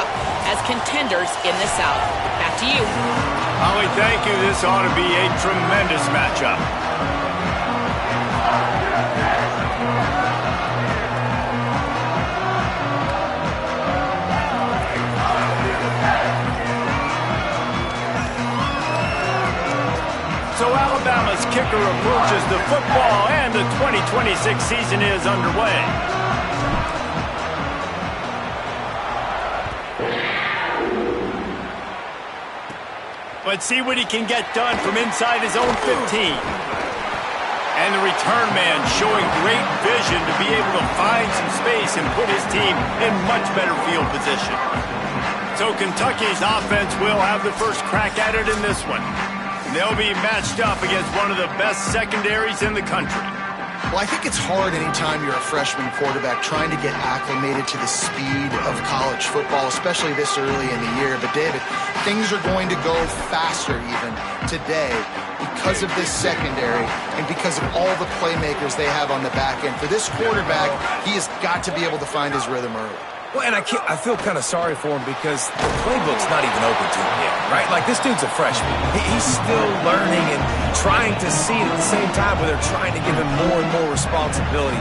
top as contenders in the South. Back to you. Holly, thank you. This ought to be a tremendous matchup. So Alabama's kicker approaches the football, and the 2026 season is underway. Let's see what he can get done from inside his own 15. And the return man showing great vision to be able to find some space and put his team in much better field position. So Kentucky's offense will have the first crack at it in this one. They'll be matched up against one of the best secondaries in the country. Well, I think it's hard anytime you're a freshman quarterback trying to get acclimated to the speed of college football, especially this early in the year. But, David, things are going to go faster even today because of this secondary and because of all the playmakers they have on the back end. For this quarterback, he has got to be able to find his rhythm early. Well, and I feel kind of sorry for him because the playbook's not even open to him yet, right? Like, this dude's a freshman. He's still learning and trying to see it at the same time where they're trying to give him more and more responsibility.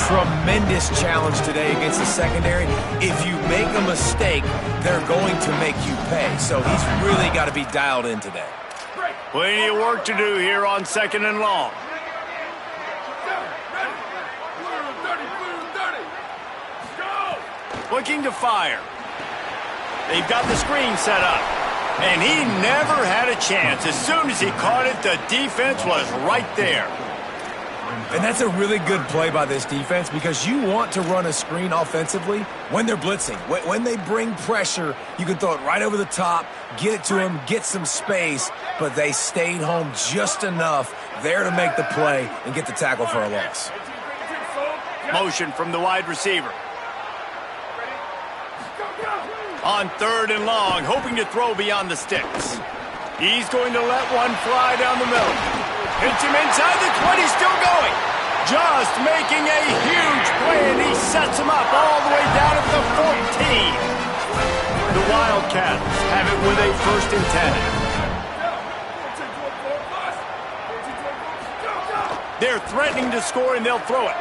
Tremendous challenge today against the secondary. If you make a mistake, they're going to make you pay. So he's really got to be dialed in today. Plenty of work to do here on 2nd and long. Looking to fire. They've got the screen set up. And he never had a chance. As soon as he caught it, the defense was right there. And that's a really good play by this defense because you want to run a screen offensively when they're blitzing. When they bring pressure, you can throw it right over the top, get it to them, get some space, but they stayed home just enough there to make the play and get the tackle for a loss. Motion from the wide receiver. On 3rd and long, hoping to throw beyond the sticks. He's going to let one fly down the middle. Hits him inside the 20, still going. Just making a huge play, and he sets him up all the way down at the 14. The Wildcats have it with a 1st and 10. They're threatening to score, and they'll throw it.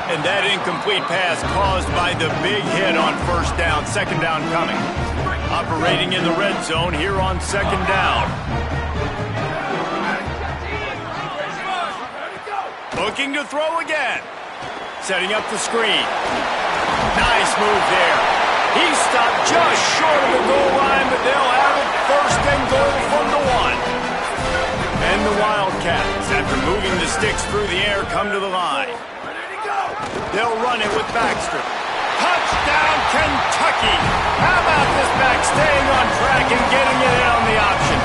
And that incomplete pass caused by the big hit on 1st down. 2nd down coming. Operating in the red zone here on 2nd down. Looking to throw again. Setting up the screen. Nice move there. He stopped just short of the goal line, but they'll have it 1st and goal from the 1. And the Wildcats, after moving the sticks through the air, come to the line. They'll run it with Baxter. Touchdown, Kentucky! How about this back staying on track and getting it in on the option?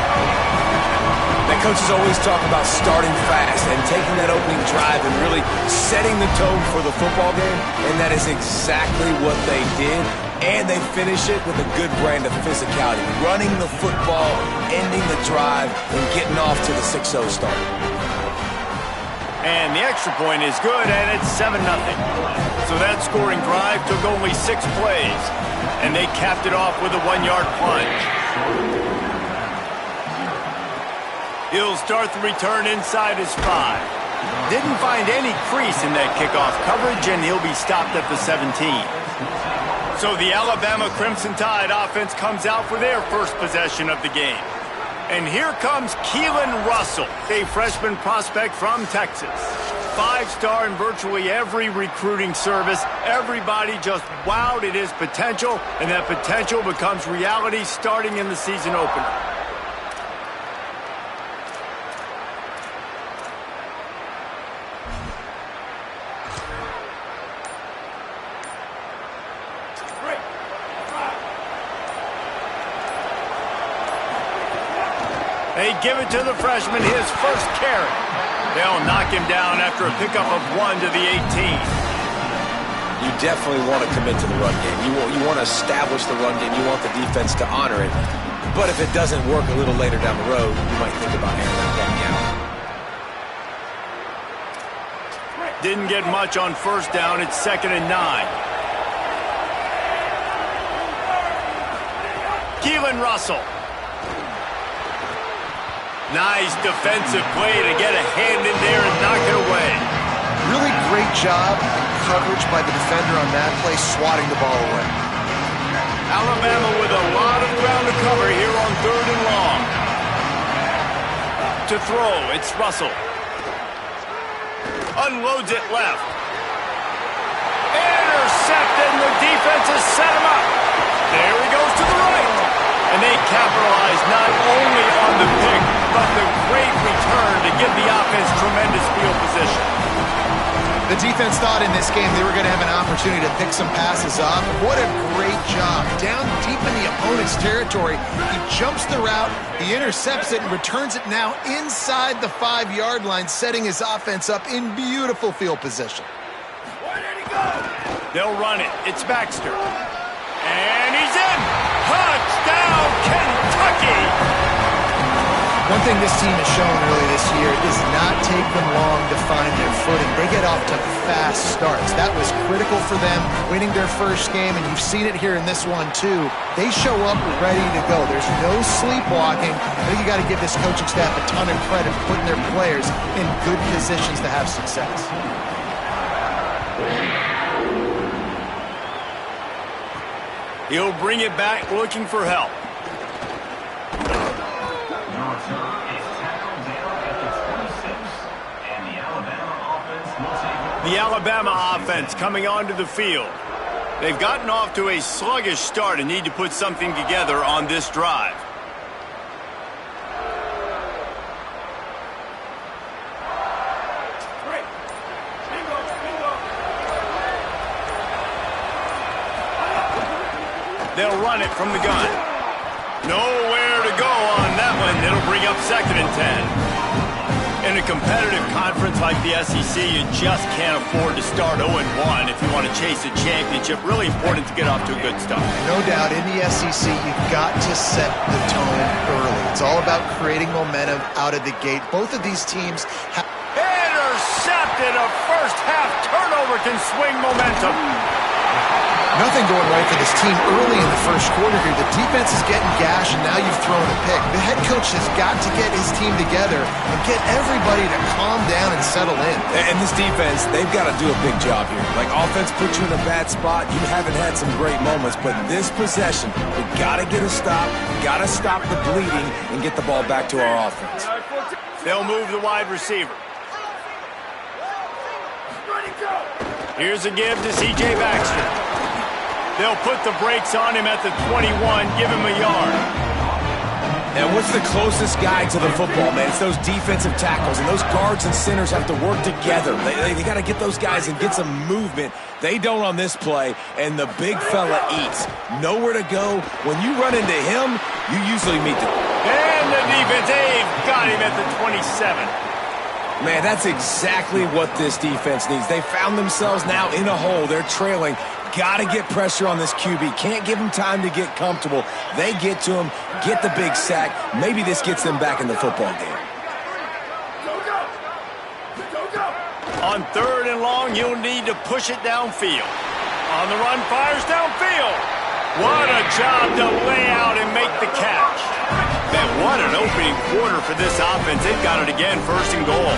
The coaches always talk about starting fast and taking that opening drive and really setting the tone for the football game, and that is exactly what they did. And they finish it with a good brand of physicality, running the football, ending the drive, and getting off to the 6-0 start. And the extra point is good, and it's 7-0. So that scoring drive took only 6 plays, and they capped it off with a 1-yard plunge. He'll start the return inside his 5. Didn't find any crease in that kickoff coverage, and he'll be stopped at the 17. So the Alabama Crimson Tide offense comes out for their first possession of the game. And here comes Keelan Russell, a freshman prospect from Texas. 5-star in virtually every recruiting service. Everybody just wowed at his potential, and that potential becomes reality starting in the season opener. They give it to the freshman, his first carry. They'll knock him down after a pickup of 1 to the 18. You definitely want to commit to the run game. You want to establish the run game. You want the defense to honor it. But if it doesn't work a little later down the road, you might think about airing that puppy out. Didn't get much on 1st down. It's 2nd and 9. Keelan Russell. Nice defensive play to get a hand in there and knock it away. Really great job in coverage by the defender on that play, swatting the ball away. Alabama with a lot of ground to cover here on 3rd and long. To throw, it's Russell. Unloads it left. Intercepted, and the defense has set him up. There he goes to the right. And they capitalize not only on the pick, but the great return to give the offense tremendous field position. The defense thought in this game they were going to have an opportunity to pick some passes off. What a great job. Down deep in the opponent's territory, he jumps the route, he intercepts it, and returns it now inside the 5-yard line, setting his offense up in beautiful field position. Where did he go? They'll run it. It's Baxter. And he's in. Touchdown, Kentucky! One thing this team has shown early this year is not take them long to find their footing. They get off to fast starts. That was critical for them, winning their first game, and you've seen it here in this one too. They show up ready to go. There's no sleepwalking. I think you got to give this coaching staff a ton of credit for putting their players in good positions to have success. He'll bring it back looking for help. The Alabama offense coming onto the field. They've gotten off to a sluggish start and need to put something together on this drive. They'll run it from the gun. Nowhere to go on that one. It'll bring up 2nd and 10. In a competitive conference like the SEC, you just can't afford to start 0-1 if you want to chase a championship. Really important to get off to a good start. No doubt, in the SEC, you've got to set the tone early. It's all about creating momentum out of the gate. Both of these teams have... Intercepted! A first-half turnover can swing momentum. Nothing going right for this team early in the first quarter here. The defense is getting gashed, and now you've thrown a pick. The head coach has got to get his team together and get everybody to calm down and settle in. And this defense, they've got to do a big job here. Like, offense puts you in a bad spot. You haven't had some great moments, but this possession, we got to get a stop, got to stop the bleeding, and get the ball back to our offense. They'll move the wide receiver. Here's a give to C.J. Baxter. They'll put the brakes on him at the 21, give him a yard. And what's the closest guy to the football, man? It's those defensive tackles, and those guards and centers have to work together. They got to get those guys and get some movement. They don't on this play, and the big fella eats. Nowhere to go. When you run into him, you usually meet the... And the defense, they've got him at the 27. Man, that's exactly what this defense needs. They found themselves now in a hole. They're trailing. Got to get pressure on this QB. Can't give him time to get comfortable. They get to him, get the big sack. Maybe this gets them back in the football game. On 3rd and long, you'll need to push it downfield. On the run, fires downfield. What a job to lay out and make the catch. Man, what an opening quarter for this offense. They've got it again, 1st and goal.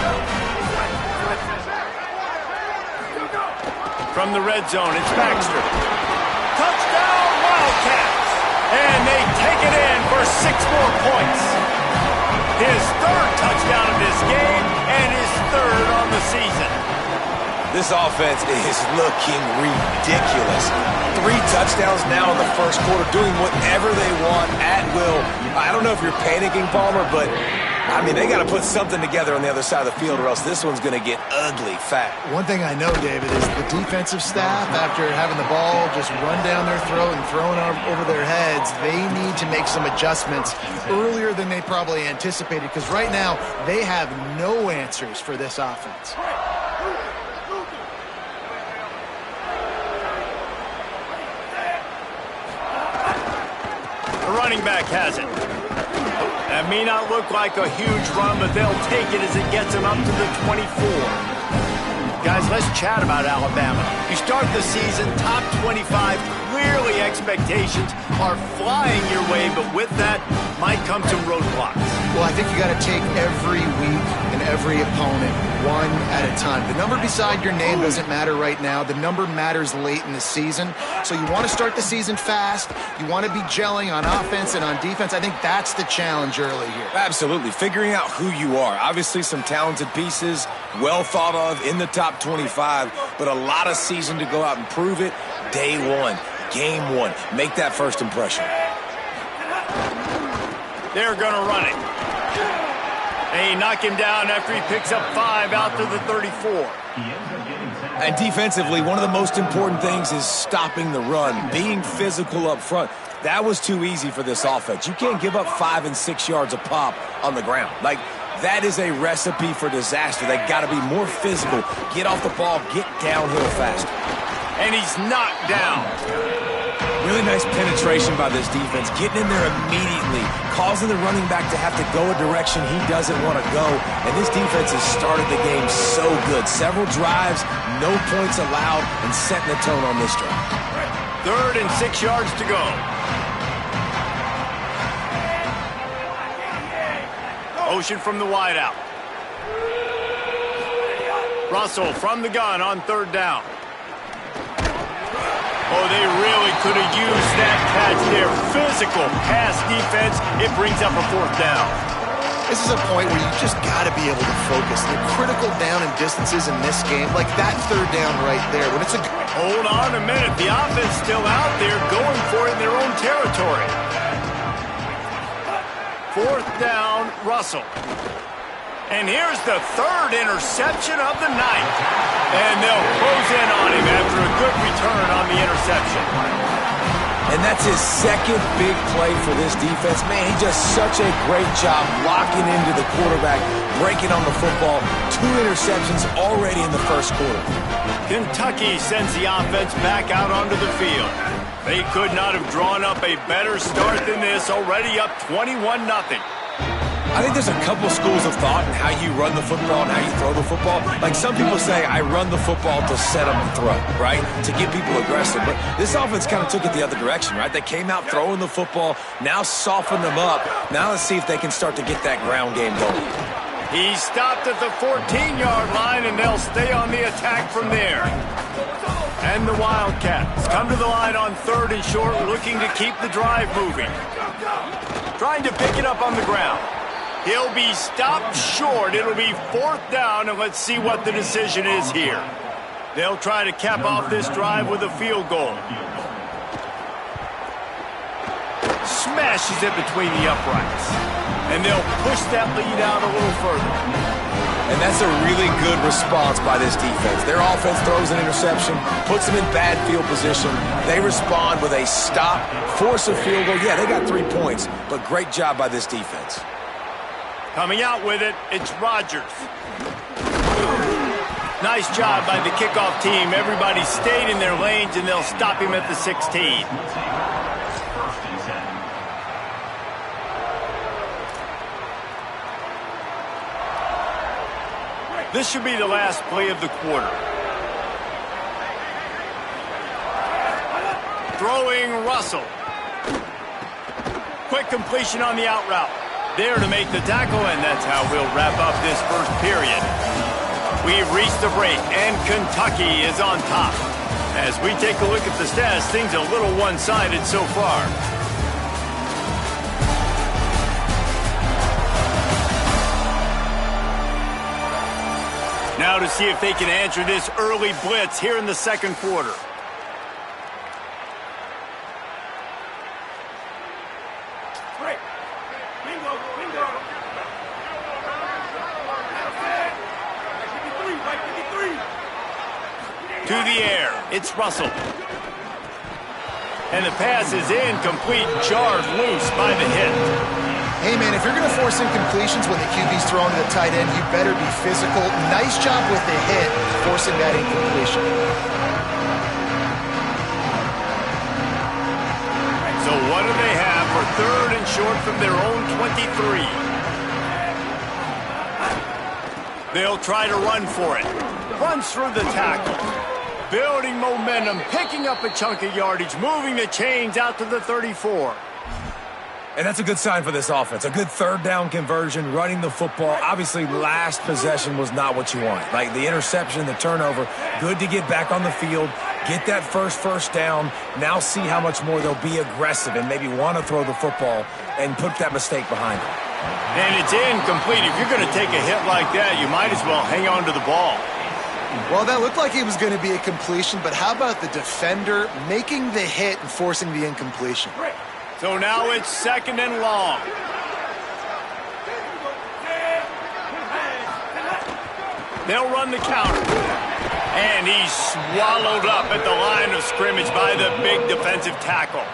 From the red zone, it's Baxter. Touchdown, Wildcats! And they take it in for 6 more points. His 3rd touchdown of this game and his 3rd on the season. This offense is looking ridiculous. 3 touchdowns now in the first quarter, doing whatever they want at will. I don't know if you're panicking, Palmer, but I mean, they got to put something together on the other side of the field or else this one's going to get ugly fast. One thing I know, David, is the defensive staff, after having the ball just run down their throat and thrown over their heads, they need to make some adjustments earlier than they probably anticipated, because right now they have no answers for this offense. The running back has it. That may not look like a huge run, but they'll take it as it gets them up to the 24. Guys, let's chat about Alabama. You start the season top 25. Clearly expectations are flying your way, but with that might come some roadblocks. Well, I think you got to take every week and every opponent one at a time. The number beside your name doesn't matter right now. The number matters late in the season. So you want to start the season fast. You want to be gelling on offense and on defense. I think that's the challenge early here. Absolutely. Figuring out who you are. Obviously some talented pieces, well thought of in the top 25, but a lot of season to go out and prove it. Day one, game one. Make that first impression. They're going to run it. They knock him down after he picks up 5 out to the 34. And defensively, one of the most important things is stopping the run, being physical up front. That was too easy for this offense. You can't give up 5 and 6 yards a pop on the ground. Like, that is a recipe for disaster. They got to be more physical, get off the ball, get downhill faster. And he's knocked down. Really nice penetration by this defense, getting in there immediately, causing the running back to have to go a direction he doesn't want to go. And this defense has started the game so good. Several drives, no points allowed, and setting the tone on this drive. 3rd and 6 yards to go. Motion from the wideout. Russell from the gun on 3rd down. Oh, they really could have used that catch there. Physical pass defense. It brings up a 4th down. This is a point where you just got to be able to focus. The critical down and distances in this game, like that 3rd down right there. When it's a Hold on a minute. The offense still out there going for it in their own territory. 4th down, Russell. And here's the 3rd interception of the night. And they'll close in on him after a good return on the interception. And that's his 2nd big play for this defense. Man, he does such a great job locking into the quarterback, breaking on the football. 2 interceptions already in the 1st quarter. Kentucky sends the offense back out onto the field. They could not have drawn up a better start than this, already up 21-0. I think there's a couple schools of thought in how you run the football and how you throw the football. Like some people say, I run the football to set them and throw, right? To get people aggressive. But this offense kind of took it the other direction, right? They came out throwing the football, now soften them up. Now let's see if they can start to get that ground game going. He stopped at the 14-yard line, and they'll stay on the attack from there. And the Wildcats come to the line on 3rd and short, looking to keep the drive moving. Trying to pick it up on the ground. He'll be stopped short. It'll be 4th down, and let's see what the decision is here. They'll try to cap off this drive with a field goal. Smashes it between the uprights. And they'll push that lead out a little further. And that's a really good response by this defense. Their offense throws an interception, puts them in bad field position. They respond with a stop, force a field goal. Yeah, they got 3 points, but great job by this defense. Coming out with it, it's Rodgers. Nice job by the kickoff team. Everybody stayed in their lanes, and they'll stop him at the 16. This should be the last play of the quarter. Throwing Russell. Quick completion on the out route. There to make the tackle, and that's how we'll wrap up this 1st period. We've reached the break, and Kentucky is on top. As we take a look at the stats, things a little one-sided so far. Now to see if they can answer this early blitz here in the 2nd quarter. To the air, it's Russell. And the pass is incomplete, jarred loose by the hit. Hey, man, if you're going to force incompletions when the QB's throwing to the tight end, you better be physical. Nice job with the hit, forcing that incompletion. So what do they have for 3rd and short from their own 23? They'll try to run for it. runs through the tackle. Building momentum, picking up a chunk of yardage, moving the chains out to the 34. And that's a good sign for this offense. A good third down conversion, running the football. Obviously, last possession was not what you want. Like the interception, the turnover, good to get back on the field, get that first down. Now see how much more they'll be aggressive and maybe want to throw the football and put that mistake behind them. And it's incomplete. If you're going to take a hit like that, you might as well hang on to the ball. Well, that looked like it was going to be a completion, but how about the defender making the hit and forcing the incompletion? So now it's 2nd and long. They'll run the counter. And he's swallowed up at the line of scrimmage by the big defensive tackle.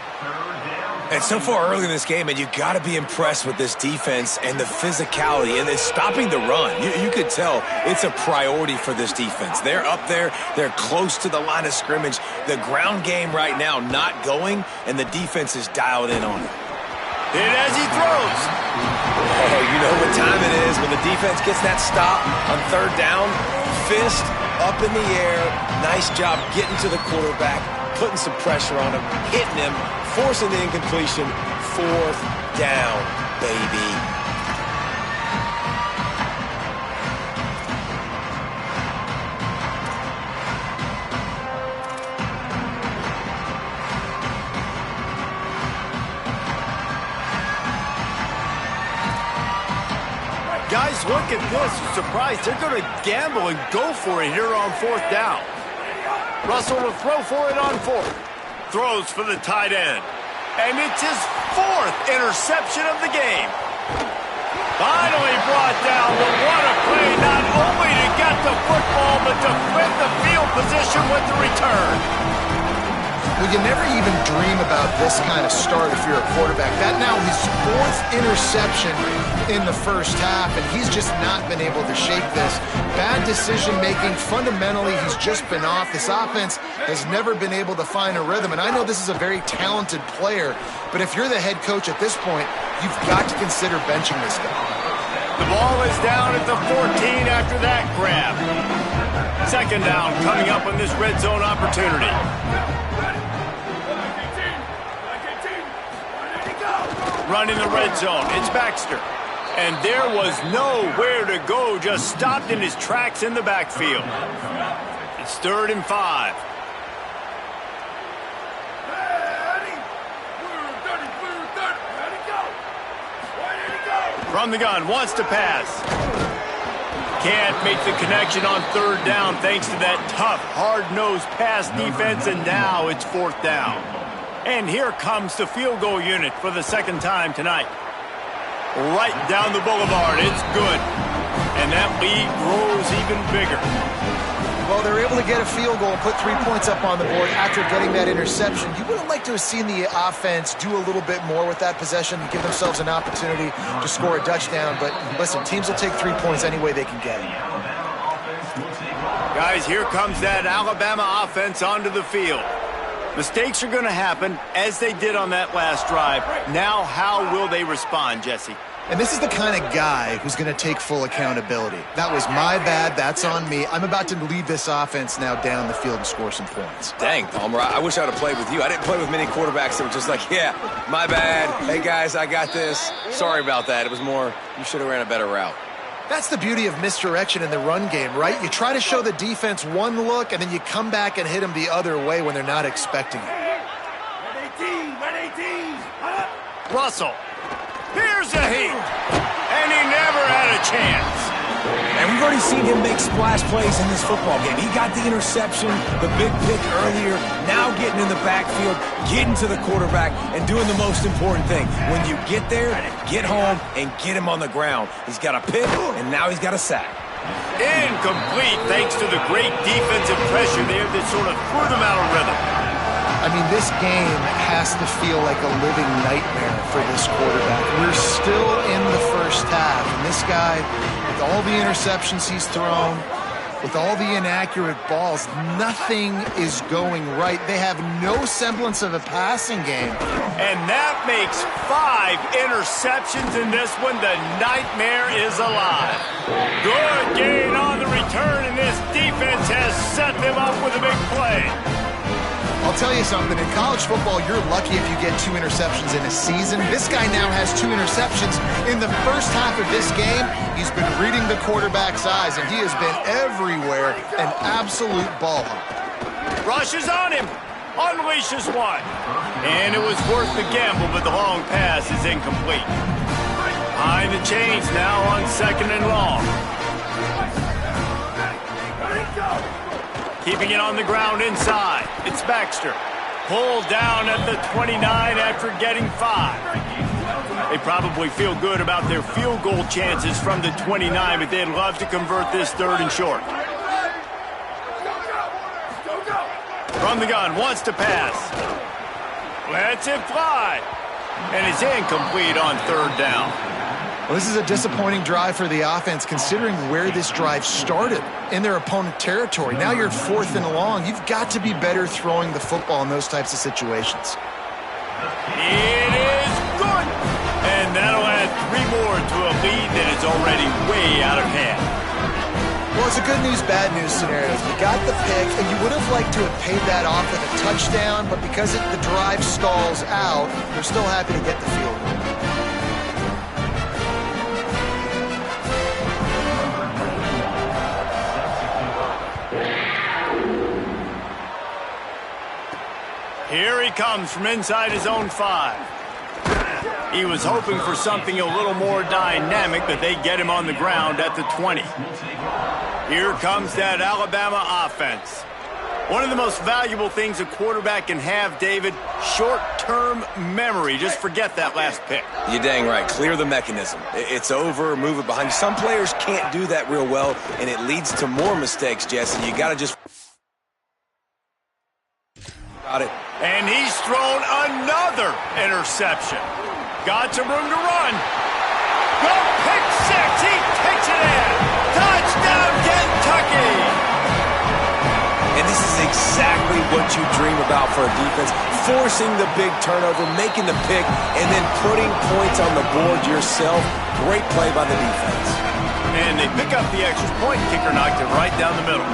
And so far early in this game, and you got to be impressed with this defense and the physicality and it's stopping the run. You could tell it's a priority for this defense. They're up there. They're close to the line of scrimmage. The ground game right now not going, and the defense is dialed in on it. And as he throws. Oh, you know what time it is when the defense gets that stop on 3rd down. Fist up in the air. Nice job getting to the quarterback, putting some pressure on him, hitting him, forcing the incompletion. 4th down, baby. Guys, look at this. I'm surprised they're going to gamble and go for it here on 4th down. Russell will throw for it on 4th. Throws for the tight end. And it's his 4th interception of the game. Finally brought down, but what a play, not only to get the football, but to flip the field position with the return. Well, you never even dream about this kind of start if you're a quarterback. That now his 4th interception in the first half, and he's just not been able to shake this. Bad decision-making. Fundamentally, he's just been off. This offense has never been able to find a rhythm, and I know this is a very talented player, but if you're the head coach at this point, you've got to consider benching this guy. The ball is down at the 14 after that grab. 2nd down coming up on this red zone opportunity. Running the red zone, it's Baxter. And there was nowhere to go, just stopped in his tracks in the backfield. It's 3rd and 5. From the gun, wants to pass. Can't make the connection on 3rd down thanks to that tough, hard-nosed pass defense, and now it's 4th down. And here comes the field goal unit for the 2nd time tonight. Right down the boulevard, it's good. And that lead grows even bigger. Well, they're able to get a field goal and put 3 points up on the board after getting that interception. You would have liked to have seen the offense do a little bit more with that possession and give themselves an opportunity to score a touchdown. But listen, teams will take 3 points any way they can get it. Guys, here comes that Alabama offense onto the field. Mistakes are going to happen, as they did on that last drive. Now, how will they respond, Jesse? And this is the kind of guy who's going to take full accountability. That was my bad. That's on me. I'm about to lead this offense now down the field and score some points. Dang, Palmer, I wish I would have played with you. I didn't play with many quarterbacks that were just like, yeah, my bad. Hey, guys, I got this. Sorry about that. It was more, you should have ran a better route. That's the beauty of misdirection in the run game, right? You try to show the defense one look, and then you come back and hit them the other way when they're not expecting it. Russell, here's a heat, and he never had a chance. And we've already seen him make splash plays in this football game. He got the interception, the big pick earlier, now getting in the backfield, getting to the quarterback, and doing the most important thing. When you get there, get home and get him on the ground. He's got a pick, and now he's got a sack. Incomplete thanks to the great defensive pressure there that sort of threw them out of rhythm. I mean, this game has to feel like a living nightmare for this quarterback. We're still in the first half, and this guy, with all the interceptions he's thrown, with all the inaccurate balls, nothing is going right. They have no semblance of a passing game. And that makes 5 interceptions in this one. The nightmare is alive. Good gain on the return, and this defense defense has set them up with a big play. I'll tell you something, in college football, you're lucky if you get 2 interceptions in a season. This guy now has 2 interceptions. In the first half of this game, he's been reading the quarterback's eyes, and he has been everywhere, an absolute ball hawk. Rushes on him, unleashes one. And it was worth the gamble, but the long pass is incomplete. Behind the chains now on 2nd and long. Keeping it on the ground inside. It's Baxter. Pulled down at the 29 after getting 5. They probably feel good about their field goal chances from the 29, but they'd love to convert this 3rd and short. From the gun, wants to pass. Lets it fly. And it's incomplete on 3rd down. Well, this is a disappointing drive for the offense, considering where this drive started, in their opponent territory. Now you're 4th and long. You've got to be better throwing the football in those types of situations. It is good. And that'll add 3 more to a lead that is already way out of hand. Well, it's a good news, bad news scenario. You got the pick, and you would have liked to have paid that off with a touchdown, but because the drive stalls out, they're still happy to get the field goal. Here he comes from inside his own 5. He was hoping for something a little more dynamic, but they get him on the ground at the 20. Here comes that Alabama offense. One of the most valuable things a quarterback can have, David, short-term memory. Just forget that last pick. You're dang right. Clear the mechanism. It's over, move it behind you. Some players can't do that real well, and it leads to more mistakes, Jesse. You got to just... Got it. And he's thrown another interception. Got some room to run. Go pick 6. He takes it in. Touchdown, Kentucky. And this is exactly what you dream about for a defense. Forcing the big turnover, making the pick, and then putting points on the board yourself. Great play by the defense. And they pick up the extra point. Kicker knocked it right down the middle.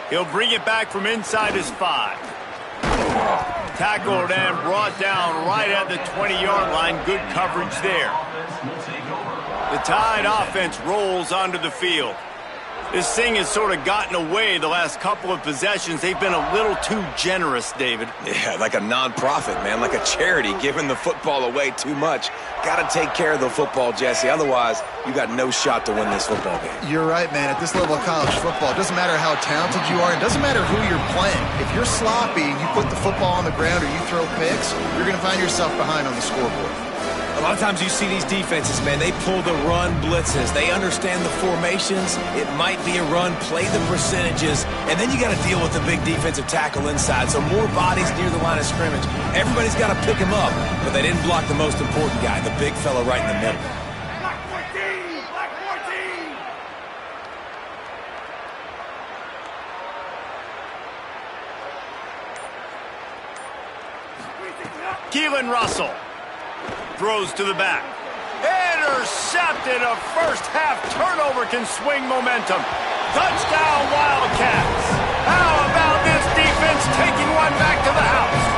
He'll bring it back from inside his 5. Tackled and brought down right at the 20-yard line. Good coverage there. The Tide offense rolls onto the field. This thing has sort of gotten away the last couple of possessions. They've been a little too generous, David. Yeah, like a non-profit, man, like a charity, giving the football away too much. Got to take care of the football, Jesse. Otherwise, you got no shot to win this football game. You're right, man. At this level of college football, it doesn't matter how talented you are. It doesn't matter who you're playing. If you're sloppy and you put the football on the ground or you throw picks, you're going to find yourself behind on the scoreboard. A lot of times you see these defenses, man, they pull the run blitzes. They understand the formations. It might be a run, play the percentages, and then you got to deal with the big defensive tackle inside. So more bodies near the line of scrimmage. Everybody's got to pick him up, but they didn't block the most important guy, the big fella right in the middle. Black 14! Black 14! Keelan Russell throws to the back. Intercepted. A first-half turnover can swing momentum. Touchdown, Wildcats. How about this defense taking one back to the house?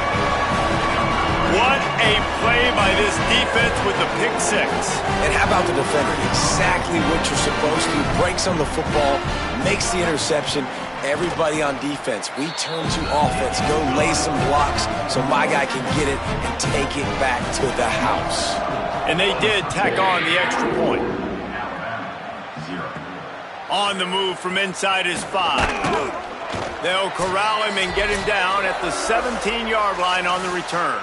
What a play by this defense with the pick 6. And how about the defender? Exactly what you're supposed to. Breaks on the football, makes the interception. Everybody on defense, we turn to offense. Go lay some blocks so my guy can get it and take it back to the house. And they did tack on the extra point. On the move from inside his 5. They'll corral him and get him down at the 17-yard line on the return.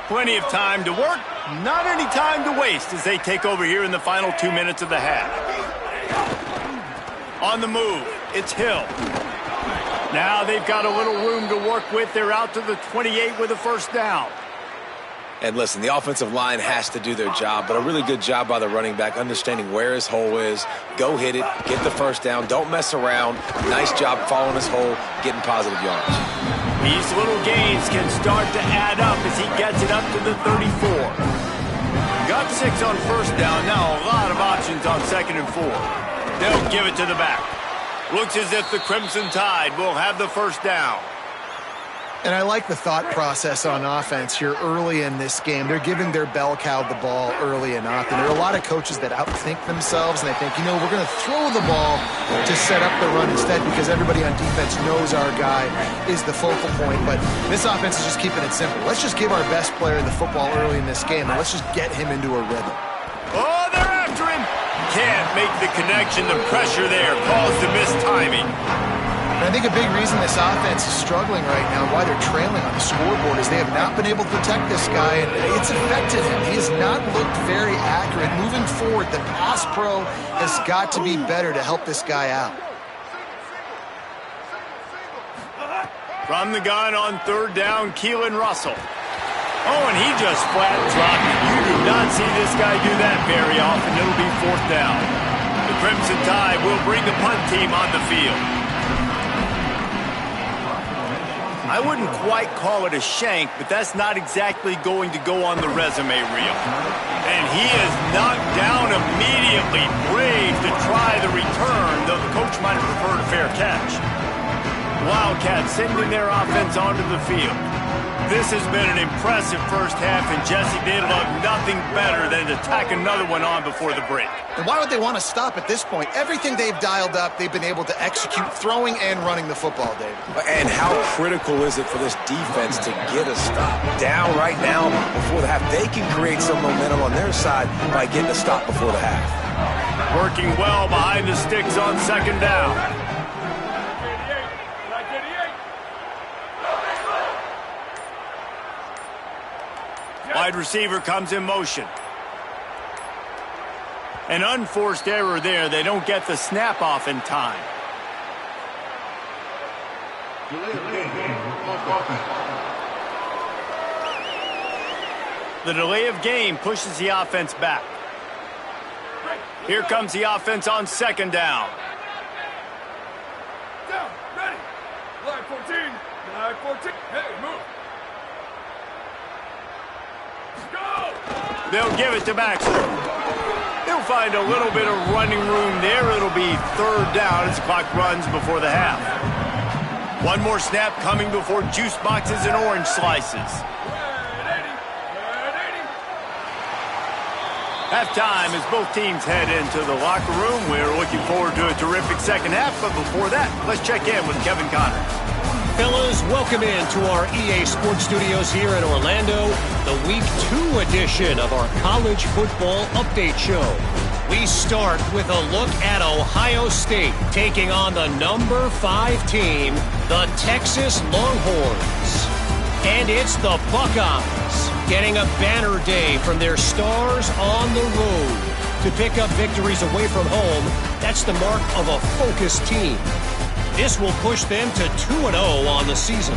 Plenty of time to work, not any time to waste as they take over here in the final 2 minutes of the half. On the move, it's Hill. Now they've got a little room to work with. They're out to the 28 with a first down. And listen, the offensive line has to do their job, but a really good job by the running back, understanding where his hole is. Go hit it, get the first down, don't mess around. Nice job following his hole, getting positive yards. These little gains can start to add up as he gets it up to the 34. Got 6 on first down, now a lot of options on 2nd and 4. They'll give it to the back. Looks as if the Crimson Tide will have the first down. And I like the thought process on offense here early in this game. They're giving their bell cow the ball early and often. There are a lot of coaches that outthink themselves, and they think, we're going to throw the ball to set up the run instead because everybody on defense knows our guy is the focal point. But this offense is just keeping it simple. Let's just give our best player the football early in this game, and let's just get him into a rhythm. Oh, they're after him. Can't make the connection. The pressure there caused the mistiming. And I think a big reason this offense is struggling right now, why they're trailing on the scoreboard, is they have not been able to protect this guy, and it's affected him. He has not looked very accurate. Moving forward, the pass pro has got to be better to help this guy out. From the gun on 3rd down, Keelan Russell. Oh, and he just flat dropped it. You do not see this guy do that very often. It'll be 4th down. The Crimson Tide will bring the punt team on the field. I wouldn't quite call it a shank, but that's not exactly going to go on the resume reel. And he is knocked down immediately, brave to try the return, though the coach might have preferred a fair catch. Wildcats sending their offense onto the field. This has been an impressive first half, and Jesse, they'd love nothing better than to tack another one on before the break. And why would they want to stop at this point? Everything they've dialed up, they've been able to execute throwing and running the football, David. And how critical is it for this defense to get a stop down right now before the half? They can create some momentum on their side by getting a stop before the half. Working well behind the sticks on 2nd down. Wide receiver comes in motion. An unforced error there. They don't get the snap off in time. The delay of game pushes the offense back. Here comes the offense on 2nd down. Down, ready. Line 14. Line 14. Hey, move. They'll give it to Maxwell. He'll find a little bit of running room there. It'll be 3rd down as the clock runs before the half. One more snap coming before juice boxes and orange slices. Halftime as both teams head into the locker room. We're looking forward to a terrific second half, but before that, let's check in with Kevin Connors. Fellas, welcome in to our EA Sports Studios here in Orlando, the Week 2 edition of our College Football Update Show. We start with a look at Ohio State taking on the number 5 team, the Texas Longhorns. And it's the Buckeyes getting a banner day from their stars on the road. To pick up victories away from home, that's the mark of a focused team. This will push them to 2-0 on the season.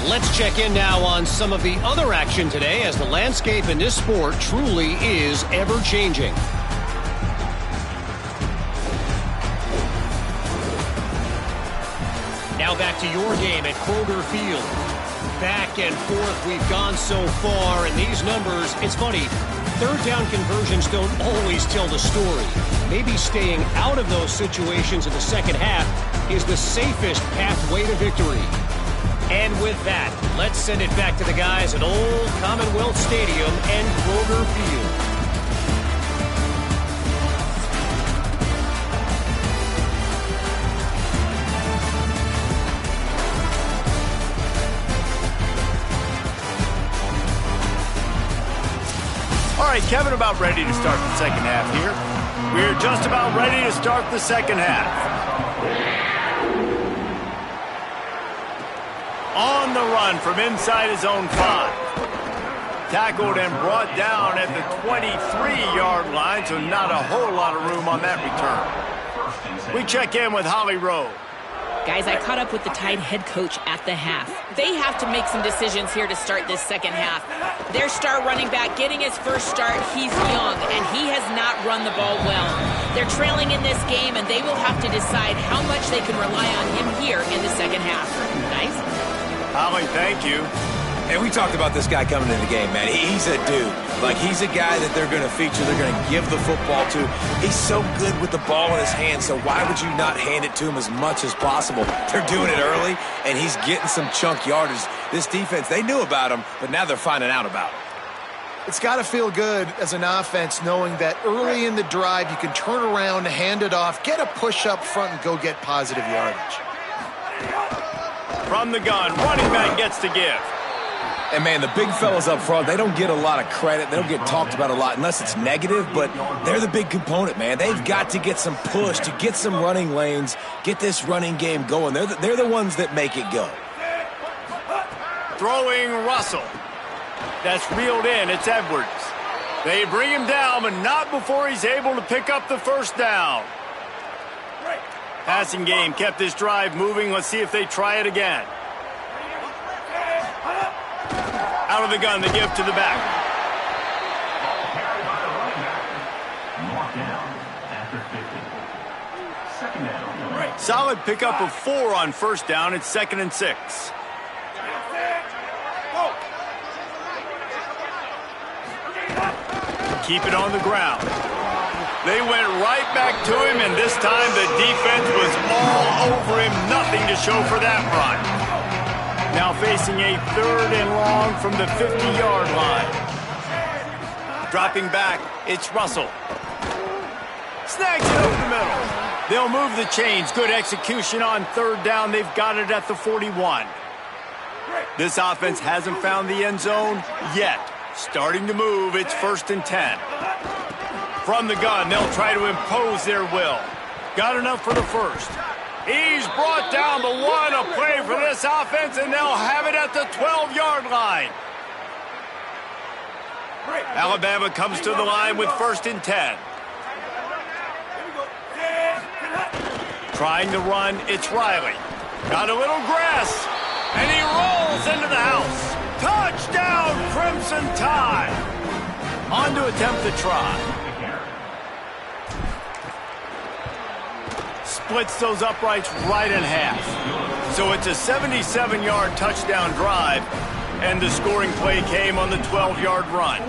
Let's check in now on some of the other action today as the landscape in this sport truly is ever-changing. Now back to your game at Kroger Field. Back and forth we've gone so far, and these numbers, it's funny, 3rd down conversions don't always tell the story. Maybe staying out of those situations in the second half is the safest pathway to victory. And with that, let's send it back to the guys at Old Commonwealth Stadium and Kroger Field. All right, Kevin, about ready to start the second half here. We're just about ready to start the second half. On the run from inside his own 5. Tackled and brought down at the 23-yard line, so not a whole lot of room on that return. We check in with Holly Rowe. Guys, I caught up with the Tide head coach at the half. They have to make some decisions here to start this second half. Their star running back getting his first start, he's young, and he has not run the ball well. They're trailing in this game, and they will have to decide how much they can rely on him here in the second half. Nice? Holly, thank you. And we talked about this guy coming in the game, man. He's a dude. Like, he's a guy that they're going to feature, they're going to give the football to. He's so good with the ball in his hand, so why would you not hand it to him as much as possible? They're doing it early, and he's getting some chunk yardage. This defense, they knew about him, but now they're finding out about him. It's got to feel good as an offense knowing that early in the drive you can turn around, hand it off, get a push up front, and go get positive yardage. From the gun, running back gets to give. And, man, the big fellas up front, they don't get a lot of credit. They don't get talked about a lot unless it's negative, but they're the big component, man. They've got to get some push to get some running lanes, get this running game going. They're the ones that make it go. Throwing Russell. That's reeled in. It's Edwards. They bring him down, but not before he's able to pick up the first down. Passing game kept this drive moving. Let's see if they try it again. Out of the gun, they give to the back. Solid pickup of 4 on first down. It's 2nd and 6. Keep it on the ground. They went right back to him, and this time the defense was all over him. Nothing to show for that run. Now facing a 3rd and long from the 50-yard line. Dropping back, it's Russell. Snags it over the middle. They'll move the chains. Good execution on 3rd down. They've got it at the 41. This offense hasn't found the end zone yet. Starting to move, it's 1st and 10. From the gun, they'll try to impose their will. Got enough for the first. He's brought down the 1, a play for this offense, and they'll have it at the 12-yard line. Alabama comes to the line with 1st and 10. Trying to run, it's Riley. Got a little grass, and he rolls into the house. Touchdown, Crimson Tide. On to attempt the try. Splits those uprights right in half. So it's a 77-yard touchdown drive, and the scoring play came on the 12-yard run.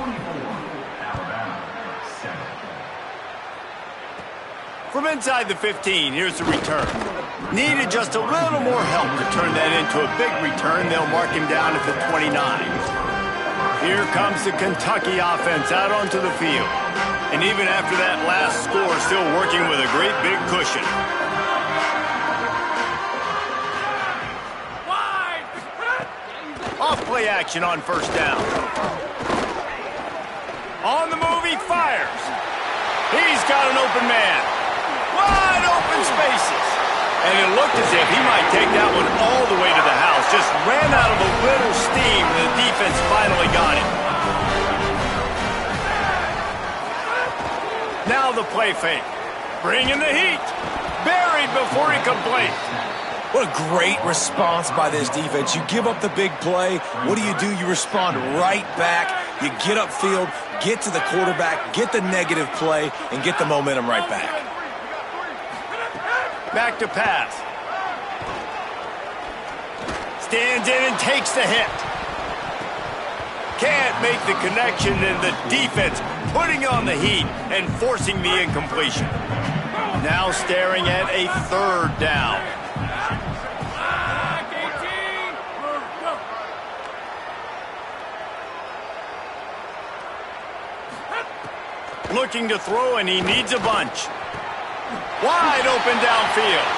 From inside the 15, here's the return. Needed just a little more help to turn that into a big return. They'll mark him down at the 29. Here comes the Kentucky offense out onto the field. And even after that last score, still working with a great big cushion. Off play action on first down. On the move, he fires. He's got an open man. Wide open spaces. And it looked as if he might take that one all the way to the house. Just ran out of a little steam, and the defense finally got him. Now the play fake. Bringing the heat. Buried before he could blink. What a great response by this defense. You give up the big play. What do? You respond right back. You get upfield, get to the quarterback, get the negative play, and get the momentum right back. Back to pass. Stands in and takes the hit. Can't make the connection, and the defense putting on the heat and forcing the incompletion. Now staring at a 3rd down. Looking to throw, and he needs a bunch. Wide open downfield.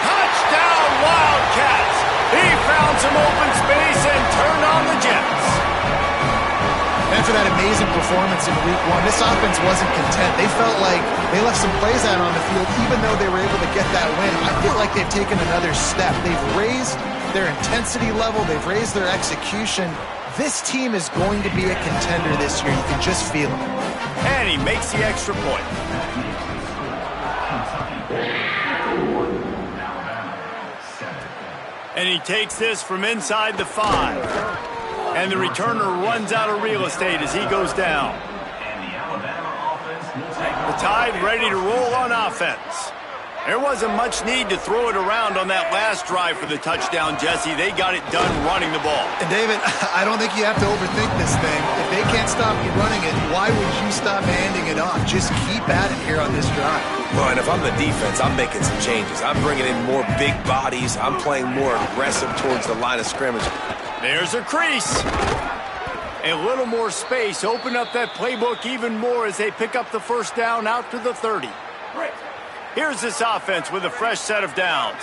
Touchdown, Wildcats. He found some open space and turned on the Jets. After that amazing performance in Week 1, this offense wasn't content. They felt like they left some plays out on the field, even though they were able to get that win. I feel like they've taken another step. They've raised their intensity level. They've raised their execution. This team is going to be a contender this year. You can just feel it. And he makes the extra point. And he takes this from inside the 5. And the returner runs out of real estate as he goes down. The Tide ready to roll on offense. There wasn't much need to throw it around on that last drive for the touchdown, Jesse. They got it done running the ball. And David, I don't think you have to overthink this thing. If they can't stop you running it, why would you stop handing it off? Just keep at it here on this drive. Well, and if I'm the defense, I'm making some changes. I'm bringing in more big bodies. I'm playing more aggressive towards the line of scrimmage. There's a crease. A little more space. Open up that playbook even more as they pick up the first down out to the 30. Here's this offense with a fresh set of downs.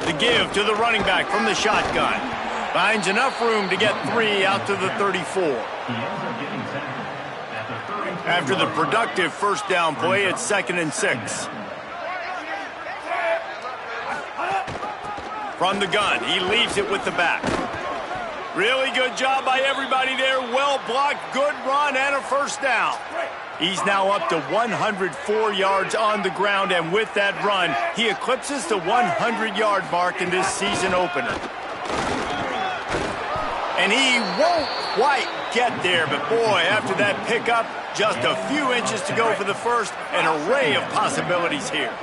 The give to the running back from the shotgun. Finds enough room to get 3 out to the 34. After the productive first down play, it's 2nd and 6. From the gun, he leaves it with the back. Really good job by everybody there. Well blocked, good run, and a first down. He's now up to 104 yards on the ground, and with that run, he eclipses the 100-yard mark in this season opener. And he won't quite get there, but boy, after that pickup, just a few inches to go for the first, an array of possibilities here.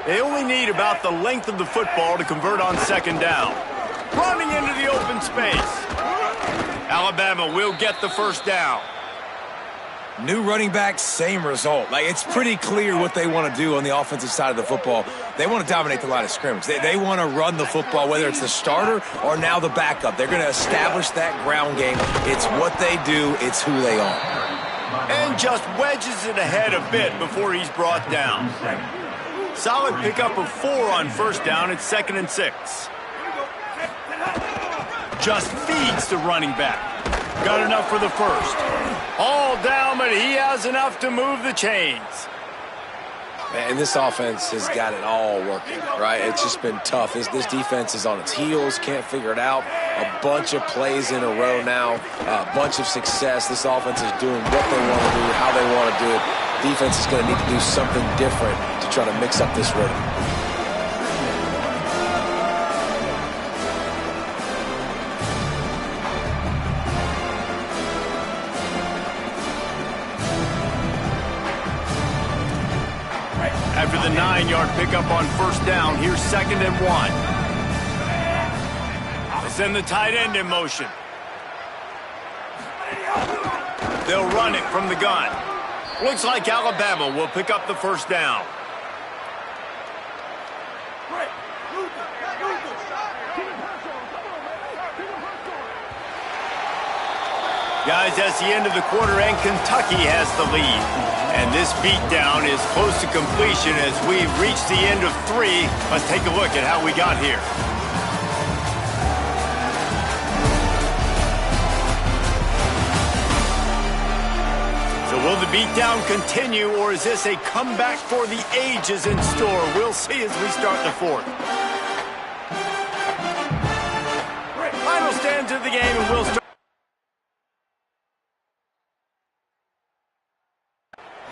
They only need about the length of the football to convert on 2nd down. Running into the open space. Alabama will get the first down. New running back, same result. Like, it's pretty clear what they want to do on the offensive side of the football. They want to dominate the line of scrimmage. They want to run the football, whether it's the starter or now the backup. They're going to establish that ground game. It's what they do. It's who they are. And just wedges it ahead a bit before he's brought down. Solid pickup of 4 on first down. It's 2nd and 6. Just feeds the running back. Got enough for the first. All down, but he has enough to move the chains. Man, this offense has got it all working, right? It's just been tough. This defense is on its heels, can't figure it out. A bunch of plays in a row now, a bunch of success. This offense is doing what they want to do, how they want to do it. Defense is going to need to do something different to try to mix up this rhythm. After the 9-yard pickup on first down, here's 2nd and 1. They send the tight end in motion. They'll run it from the gun. Looks like Alabama will pick up the first down. Guys, that's the end of the quarter, and Kentucky has the lead. And this beatdown is close to completion as we've reached the end of 3. Let's take a look at how we got here. So will the beatdown continue, or is this a comeback for the ages in store? We'll see as we start the 4th. Final stands of the game, and we'll start.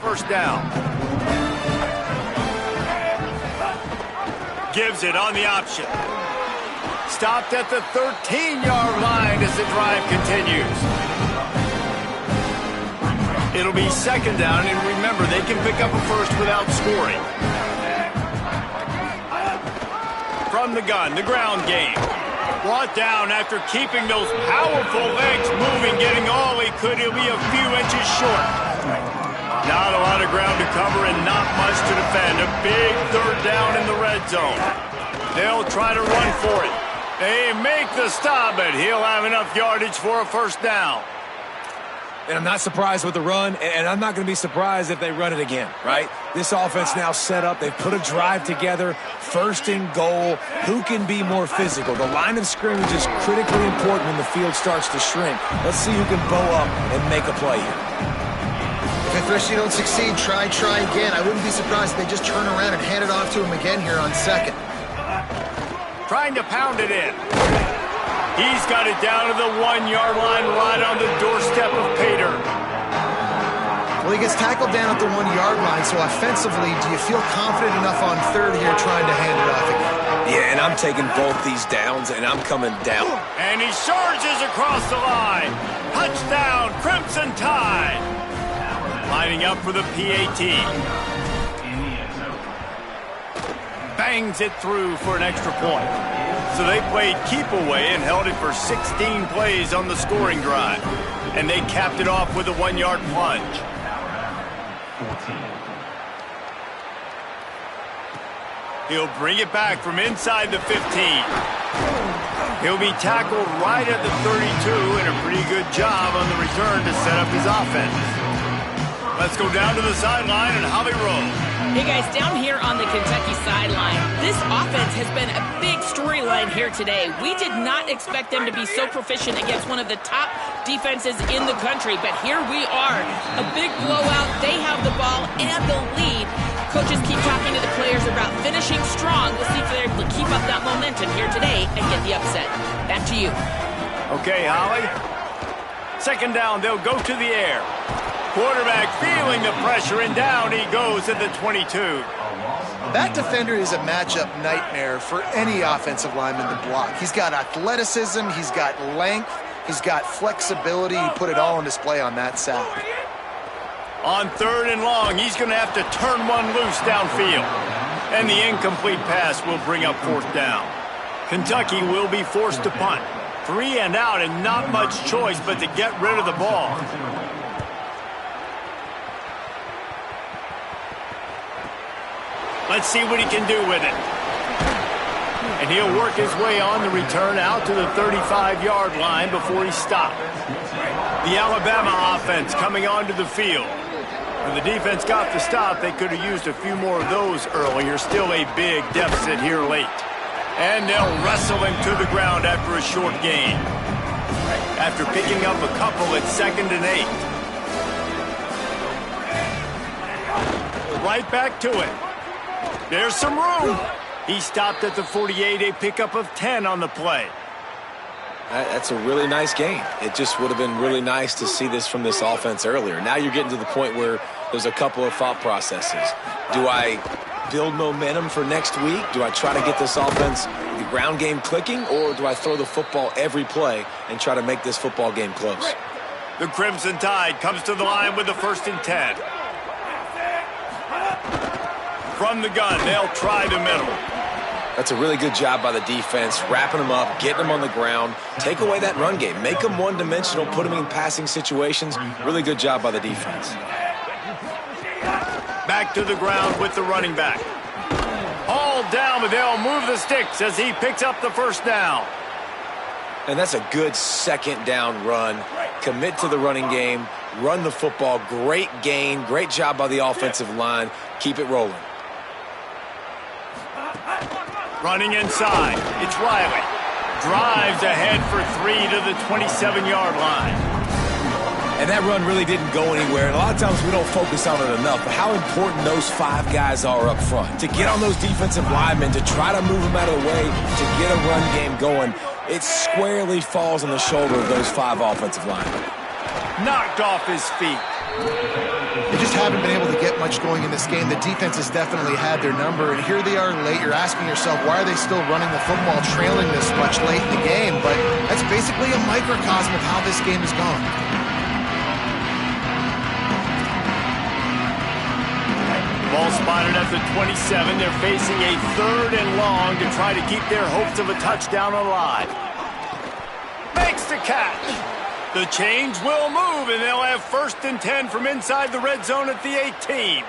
First down. Gives it on the option. Stopped at the 13-yard line as the drive continues. It'll be 2nd down, and remember, they can pick up a first without scoring. From the gun, the ground game. Brought down after keeping those powerful legs moving, getting all he could. He'll be a few inches short. Not a lot of ground to cover and not much to defend. A big 3rd down in the red zone. They'll try to run for it. They make the stop, but he'll have enough yardage for a first down. And I'm not surprised with the run, and I'm not going to be surprised if they run it again, right? This offense now set up. They've put a drive together, 1st and goal. Who can be more physical? The line of scrimmage is critically important when the field starts to shrink. Let's see who can bow up and make a play here. If first you don't succeed, try again. I wouldn't be surprised if they just turn around and hand it off to him again here on 2nd. Trying to pound it in. He's got it down to the 1-yard line, right on the doorstep of Pater. Well, he gets tackled down at the 1-yard line, so offensively, do you feel confident enough on third here trying to hand it off again? Yeah, and I'm taking both these downs, and I'm coming down. And he charges across the line. Touchdown, Crimson Tide. Lining up for the PAT. Bangs it through for an extra point. So they played keep away and held it for 16 plays on the scoring drive. And they capped it off with a 1-yard plunge. He'll bring it back from inside the 15. He'll be tackled right at the 32 and a pretty good job on the return to set up his offense. Let's go down to the sideline and Holly Rowe. Hey guys, down here on the Kentucky sideline, this offense has been a big storyline here today. We did not expect them to be so proficient against one of the top defenses in the country, but here we are. A big blowout, they have the ball and the lead. Coaches keep talking to the players about finishing strong. We'll see if they're able to keep up that momentum here today and get the upset. Back to you. Okay, Holly. Second down, they'll go to the air. Quarterback feeling the pressure, and down he goes at the 22. That defender is a matchup nightmare for any offensive lineman to block. He's got athleticism, he's got length, he's got flexibility. He put it all on display on that sack. On third and long, he's going to have to turn one loose downfield. And the incomplete pass will bring up fourth down. Kentucky will be forced to punt. 3 and out and not much choice but to get rid of the ball. Let's see what he can do with it. And he'll work his way on the return out to the 35-yard line before he's stopped. The Alabama offense coming onto the field. When the defense got the stop, they could have used a few more of those earlier. Still a big deficit here late. And they'll wrestle him to the ground after a short gain. After picking up a couple at 2nd and 8. Right back to it. There's some room. He stopped at the 48, a pickup of 10 on the play. That's a really nice game. It just would have been really nice to see this from this offense earlier. Now you're getting to the point where there's a couple of thought processes. Do I build momentum for next week? Do I try to get this offense, the ground game clicking, or do I throw the football every play and try to make this football game close? The Crimson Tide comes to the line with the 1st and 10. From the gun, they'll try the middle. That's a really good job by the defense, wrapping them up, getting them on the ground. Take away that run game. Make them one-dimensional, put them in passing situations. Really good job by the defense. Back to the ground with the running back. All down, but they'll move the sticks as he picks up the first down. And that's a good second down run. Commit to the running game, run the football. Great gain, great job by the offensive line. Keep it rolling. Running inside, it's Riley. Drives ahead for 3 to the 27-yard line. And that run really didn't go anywhere. And a lot of times we don't focus on it enough, but how important those 5 guys are up front. To get on those defensive linemen, to try to move them out of the way, to get a run game going, it squarely falls on the shoulder of those 5 offensive linemen. Knocked off his feet. They just haven't been able to get much going in this game. The defense has definitely had their number, and here they are late. You're asking yourself, why are they still running the football trailing this much late in the game? But that's basically a microcosm of how this game has gone. Ball spotted at the 27. They're facing a 3rd and long to try to keep their hopes of a touchdown alive. Makes the catch. The chains will move, and they'll have 1st and 10 from inside the red zone at the 18.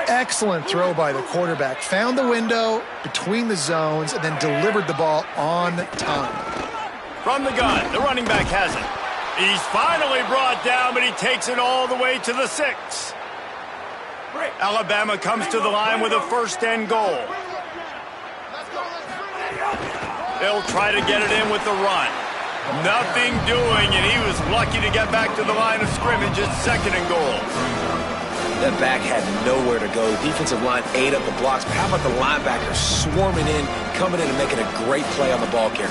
Excellent throw by the quarterback. Found the window between the zones and then delivered the ball on time. From the gun, the running back has it. He's finally brought down, but he takes it all the way to the 6. Alabama comes to the line with a 1st and goal. They'll try to get it in with the run. Nothing doing, and he was lucky to get back to the line of scrimmage at 2nd and goal. That back had nowhere to go. The defensive line ate up the blocks, but how about the linebacker swarming in, coming in and making a great play on the ball carrier?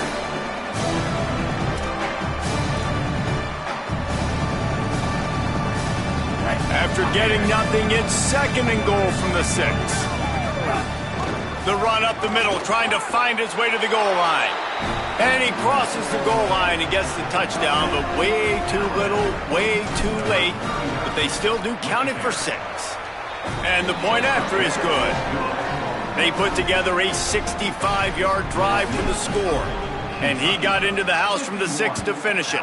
Getting nothing, it's 2nd and goal from the 6. The run up the middle, trying to find his way to the goal line. And he crosses the goal line and gets the touchdown, but way too little, way too late. But they still do count it for 6. And the point after is good. They put together a 65-yard drive for the score. And he got into the house from the 6 to finish it.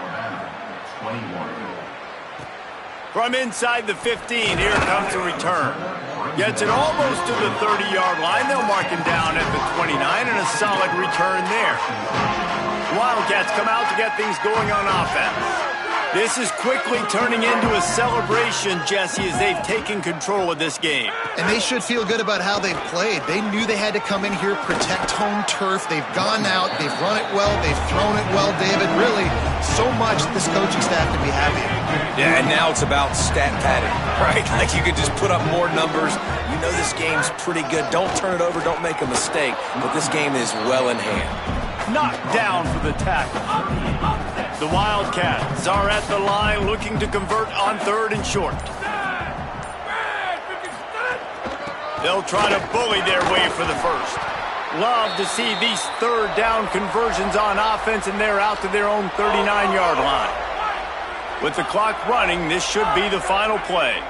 From inside the 15, here comes the return. Gets it almost to the 30-yard line. They'll mark him down at the 29, and a solid return there. Wildcats come out to get things going on offense. This is quickly turning into a celebration, Jesse, as they've taken control of this game. And they should feel good about how they've played. They knew they had to come in here, protect home turf. They've gone out, they've run it well, they've thrown it well, David. Really, so much that this coaching staff can be happy. Yeah, and now it's about stat padding, right? Like you could just put up more numbers. You know this game's pretty good. Don't turn it over, don't make a mistake. But this game is well in hand. Knocked down for the tackle. The Wildcats are at the line looking to convert on 3rd and short. They'll try to bully their way for the first. Love to see these 3rd down conversions on offense, and they're out to their own 39-yard line. With the clock running, this should be the final play.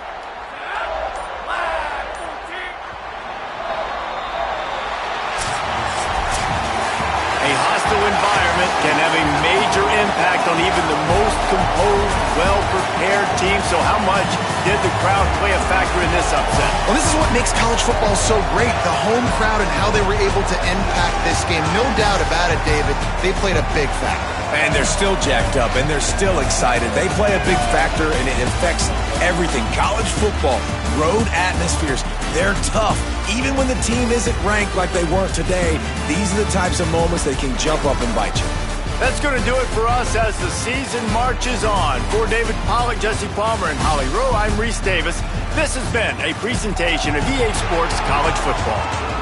A hostile environment can have a major impact on even the most composed, well-prepared team. So how much did the crowd play a factor in this upset? Well, this is what makes college football so great, the home crowd and how they were able to impact this game. No doubt about it, David. They played a big factor. And they're still jacked up, and they're still excited. They play a big factor, and it affects everything. College football, road atmospheres, they're tough. Even when the team isn't ranked like they weren't today, these are the types of moments that can jump up and bite you. That's going to do it for us as the season marches on. For David Pollack, Jesse Palmer, and Holly Rowe, I'm Reese Davis. This has been a presentation of EA Sports College Football.